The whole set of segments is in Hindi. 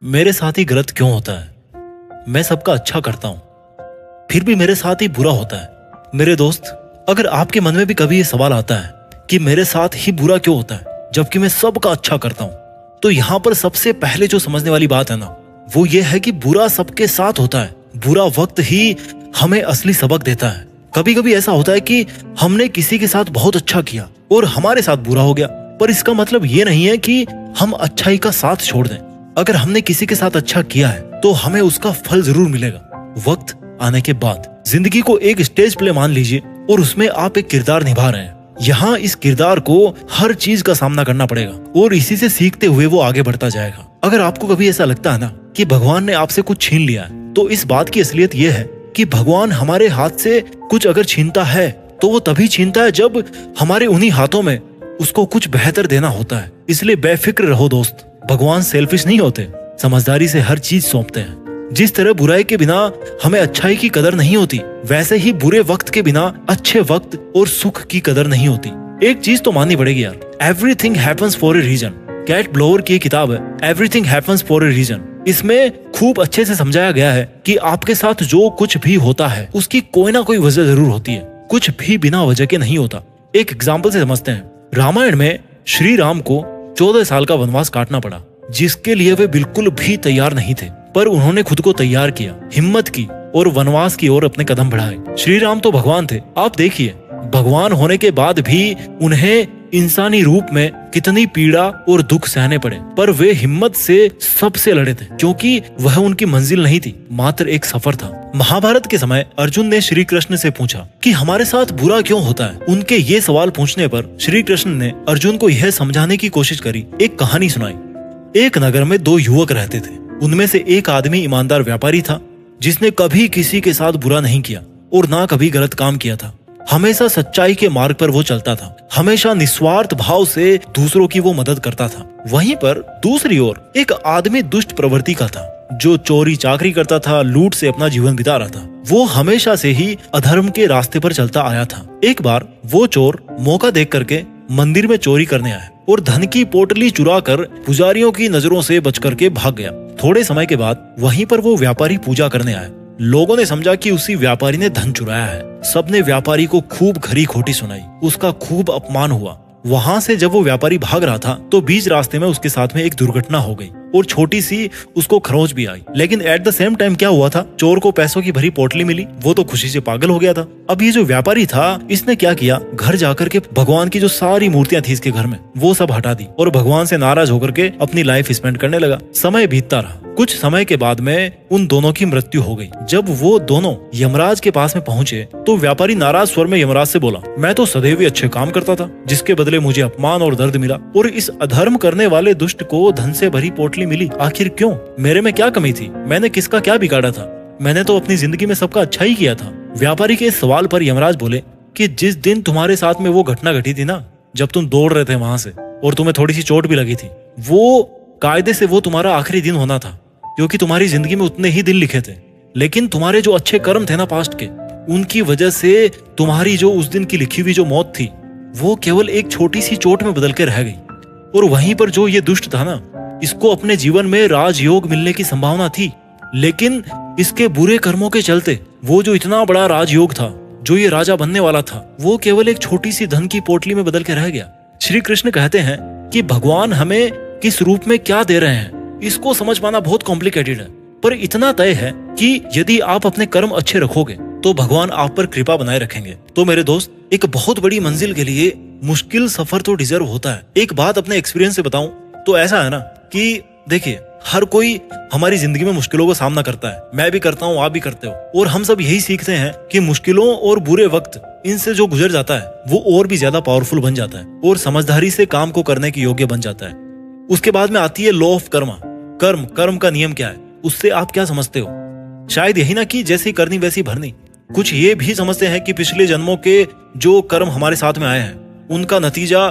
मेरे साथ ही गलत क्यों होता है? मैं सबका अच्छा करता हूं, फिर भी मेरे साथ ही बुरा होता है। मेरे दोस्त, अगर आपके मन में भी कभी ये सवाल आता है कि मेरे साथ ही बुरा क्यों होता है जबकि मैं सबका अच्छा करता हूं, तो यहाँ पर सबसे पहले जो समझने वाली बात है ना, वो ये है कि बुरा सबके साथ होता है। बुरा वक्त ही हमें असली सबक देता है। कभी कभी ऐसा होता है कि हमने किसी के साथ बहुत अच्छा किया और हमारे साथ बुरा हो गया, पर इसका मतलब ये नहीं है कि हम अच्छाई का साथ छोड़ दें। अगर हमने किसी के साथ अच्छा किया है तो हमें उसका फल जरूर मिलेगा वक्त आने के बाद। जिंदगी को एक स्टेज प्ले मान लीजिए और उसमें आप एक किरदार निभा रहे हैं। यहाँ इस किरदार को हर चीज का सामना करना पड़ेगा और इसी से सीखते हुए वो आगे बढ़ता जाएगा। अगर आपको कभी ऐसा लगता है ना कि भगवान ने आपसे कुछ छीन लिया है, तो इस बात की असलियत ये है कि भगवान हमारे हाथ से कुछ अगर छीनता है तो वो तभी छीनता है जब हमारे उन्हीं हाथों में उसको कुछ बेहतर देना होता है। इसलिए बेफिक्र रहो दोस्त, भगवान सेल्फिश नहीं होते, समझदारी से हर चीज सौंपते हैं। जिस तरह बुराई के बिना हमें अच्छाई की कदर नहीं होती, वैसे ही बुरे वक्त के बिना अच्छे वक्त और सुख की कदर नहीं होती। एक चीज तो माननी पड़ेगी यार, everything happens for a reason. Cat Blower की किताब है everything happens for a reason. इसमें खूब अच्छे से समझाया गया है कि आपके साथ जो कुछ भी होता है उसकी कोई ना कोई वजह जरूर होती है, कुछ भी बिना वजह के नहीं होता। एक एग्जाम्पल से समझते हैं। रामायण में श्री राम को 14 साल का वनवास काटना पड़ा, जिसके लिए वे बिल्कुल भी तैयार नहीं थे, पर उन्होंने खुद को तैयार किया, हिम्मत की और वनवास की ओर अपने कदम बढ़ाए। श्री राम तो भगवान थे। आप देखिए, भगवान होने के बाद भी उन्हें इंसानी रूप में कितनी पीड़ा और दुख सहने पड़े, पर वे हिम्मत से सबसे लड़े थे, क्योंकि वह उनकी मंजिल नहीं थी, मात्र एक सफर था। महाभारत के समय अर्जुन ने श्री कृष्ण से पूछा कि हमारे साथ बुरा क्यों होता है। उनके ये सवाल पूछने पर श्री कृष्ण ने अर्जुन को यह समझाने की कोशिश करी, एक कहानी सुनाई। एक नगर में 2 युवक रहते थे। उनमें से एक आदमी ईमानदार व्यापारी था, जिसने कभी किसी के साथ बुरा नहीं किया और ना कभी गलत काम किया था। हमेशा सच्चाई के मार्ग पर वो चलता था, हमेशा निस्वार्थ भाव से दूसरों की वो मदद करता था। वहीं पर दूसरी ओर एक आदमी दुष्ट प्रवृत्ति का था, जो चोरी चाकरी करता था, लूट से अपना जीवन बिता रहा था। वो हमेशा से ही अधर्म के रास्ते पर चलता आया था। एक बार वो चोर मौका देख करके मंदिर में चोरी करने आया और धन की पोटली चुरा कर पुजारियों की नजरों से बच करके भाग गया। थोड़े समय के बाद वहीं पर वो व्यापारी पूजा करने आया। लोगों ने समझा कि उसी व्यापारी ने धन चुराया है। सबने व्यापारी को खूब खरी खोटी सुनाई, उसका खूब अपमान हुआ। वहाँ से जब वो व्यापारी भाग रहा था तो बीच रास्ते में उसके साथ में एक दुर्घटना हो गई और छोटी सी उसको खरोंच भी आई। लेकिन एट द सेम टाइम क्या हुआ था, चोर को पैसों की भरी पोटली मिली, वो तो खुशी से पागल हो गया था। अब ये जो व्यापारी था, इसने क्या किया, घर जाकर के भगवान की जो सारी मूर्तियां थी इसके घर में, वो सब हटा दी और भगवान से नाराज होकर के अपनी लाइफ स्पेंड करने लगा। समय बीतता रहा। कुछ समय के बाद में उन दोनों की मृत्यु हो गई। जब वो दोनों यमराज के पास में पहुंचे तो व्यापारी नाराज स्वर में यमराज से बोला, मैं तो सदैव ही अच्छे काम करता था, जिसके बदले मुझे अपमान और दर्द मिला, और इस अधर्म करने वाले दुष्ट को धन से भरी पोटली मिली। आखिर क्यों? मेरे में क्या कमी थी? मैंने किसका क्या बिगाड़ा था? मैंने तो अपनी जिंदगी में सबका अच्छा ही किया था। व्यापारी के इस सवाल पर यमराज बोले कि जिस दिन तुम्हारे साथ में वो घटना घटी थी ना, जब तुम दौड़ रहे थे वहां से और तुम्हें थोड़ी सी चोट भी लगी थी, वो कायदे से वो तुम्हारा आखिरी दिन होना था, क्योंकि तुम्हारी जिंदगी में उतने ही दिन लिखे थे। लेकिन तुम्हारे जो अच्छे कर्म थे ना पास्ट के, उनकी वजह से तुम्हारी जो उस दिन की लिखी हुई जो मौत थी, वो केवल एक छोटी सी चोट में बदल के रह गई। और वहीं पर जो ये दुष्ट था ना, इसको अपने जीवन में राजयोग मिलने की संभावना थी, लेकिन इसके बुरे कर्मों के चलते वो जो इतना बड़ा राजयोग था, जो ये राजा बनने वाला था, वो केवल एक छोटी सी धन की पोटली में बदल के रह गया। श्री कृष्ण कहते हैं कि भगवान हमें किस रूप में क्या दे रहे हैं, इसको समझ पाना बहुत कॉम्प्लिकेटेड है, पर इतना तय है कि यदि आप अपने कर्म अच्छे रखोगे तो भगवान आप पर कृपा बनाए रखेंगे। तो मेरे दोस्त, एक बहुत बड़ी मंजिल के लिए मुश्किल सफर तो डिजर्व होता है। एक बात अपने एक्सपीरियंस से बताऊं तो ऐसा है ना कि देखिए, हर कोई हमारी जिंदगी में मुश्किलों का सामना करता है। मैं भी करता हूँ, आप भी करते हो, और हम सब यही सीखते हैं कि मुश्किलों और बुरे वक्त इनसे जो गुजर जाता है वो और भी ज्यादा पावरफुल बन जाता है और समझदारी से काम को करने के योग्य बन जाता है। उसके बाद में आती है लॉ ऑफ कर्मा। कर्म का नियम क्या है, उससे आप क्या समझते हो? शायद यही ना कि जैसी करनी वैसी भरनी। कुछ ये भी समझते हैं कि पिछले जन्मों के जो कर्म हमारे साथ में आए हैं, उनका नतीजा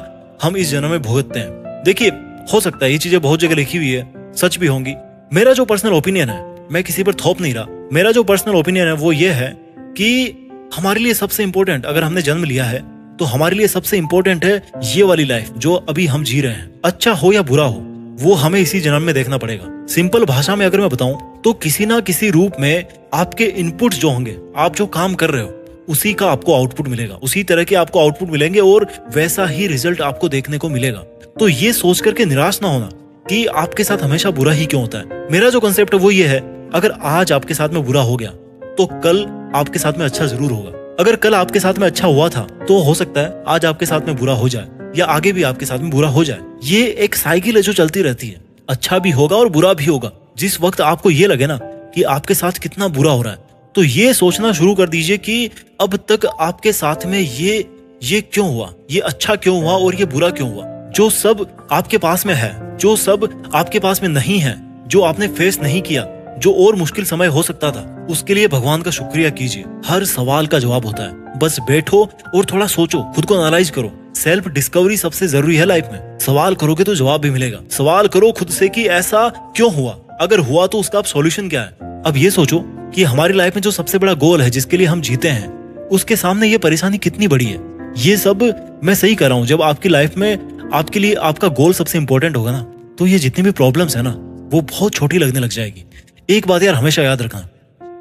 हम इस जन्म में भुगतते हैं। देखिए, हो सकता है ये चीजें बहुत जगह लिखी हुई है, सच भी होंगी। मेरा जो पर्सनल ओपिनियन है, मैं किसी पर थोप नहीं रहा, मेरा जो पर्सनल ओपिनियन है वो ये है कि हमारे लिए सबसे इम्पोर्टेंट, अगर हमने जन्म लिया है तो हमारे लिए सबसे इम्पोर्टेंट है ये वाली लाइफ जो अभी हम जी रहे हैं। अच्छा हो या बुरा हो, वो हमें इसी जन्म में देखना पड़ेगा। सिंपल भाषा में अगर मैं बताऊं तो किसी ना किसी रूप में आपके इनपुट्स जो होंगे, आप जो काम कर रहे हो उसी का आपको आउटपुट मिलेगा, उसी तरह के आपको आउटपुट मिलेंगे और वैसा ही रिजल्ट आपको देखने को मिलेगा। तो ये सोच करके निराश ना होना कि आपके साथ हमेशा बुरा ही क्यों होता है। मेरा जो कंसेप्ट है वो ये है, अगर आज आपके साथ में बुरा हो गया तो कल आपके साथ में अच्छा जरूर होगा। अगर कल आपके साथ में अच्छा हुआ था तो हो सकता है आज आपके साथ में बुरा हो जाए या आगे भी आपके साथ में बुरा हो जाए। ये एक साइकिल है जो चलती रहती है, अच्छा भी होगा और बुरा भी होगा। जिस वक्त आपको ये लगे ना कि आपके साथ कितना बुरा हो रहा है तो ये सोचना शुरू कर दीजिए कि अब तक आपके साथ में ये क्यों हुआ, ये अच्छा क्यों हुआ और ये बुरा क्यों हुआ। जो सब आपके पास में है, जो सब आपके पास में नहीं है, जो आपने फेस नहीं किया, जो और मुश्किल समय हो सकता था, उसके लिए भगवान का शुक्रिया कीजिए। हर सवाल का जवाब होता है, बस बैठो और थोड़ा सोचो, खुद को एनालाइज करो। सेल्फ डिस्कवरी सबसे जरूरी है लाइफ में। सवाल करोगे तो जवाब भी मिलेगा। सवाल करो खुद से कि ऐसा क्यों हुआ, अगर हुआ तो उसका सॉल्यूशन क्या है। अब ये सोचो कि हमारी लाइफ में जो सबसे बड़ा गोल है, जिसके लिए हम जीते हैं, उसके सामने ये परेशानी कितनी बड़ी है। ये सब मैं सही कर रहा हूँ। जब आपकी लाइफ में आपके लिए आपका गोल सबसे इंपॉर्टेंट होगा ना, तो ये जितनी भी प्रॉब्लम्स है ना वो बहुत छोटी लगने लग जाएगी। एक बात यार हमेशा याद रखना,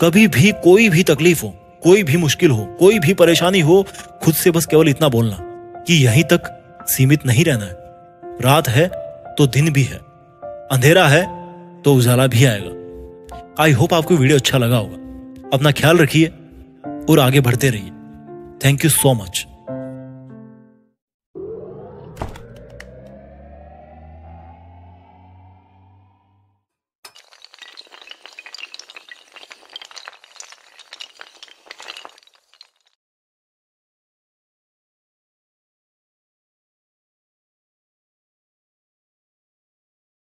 कभी भी कोई भी तकलीफ हो, कोई भी मुश्किल हो, कोई भी परेशानी हो, खुद से बस केवल इतना बोलना कि यहीं तक सीमित नहीं रहना है। रात है तो दिन भी है, अंधेरा है तो उजाला भी आएगा। आई होप आपको वीडियो अच्छा लगा होगा। अपना ख्याल रखिए और आगे बढ़ते रहिए। Thank you so much.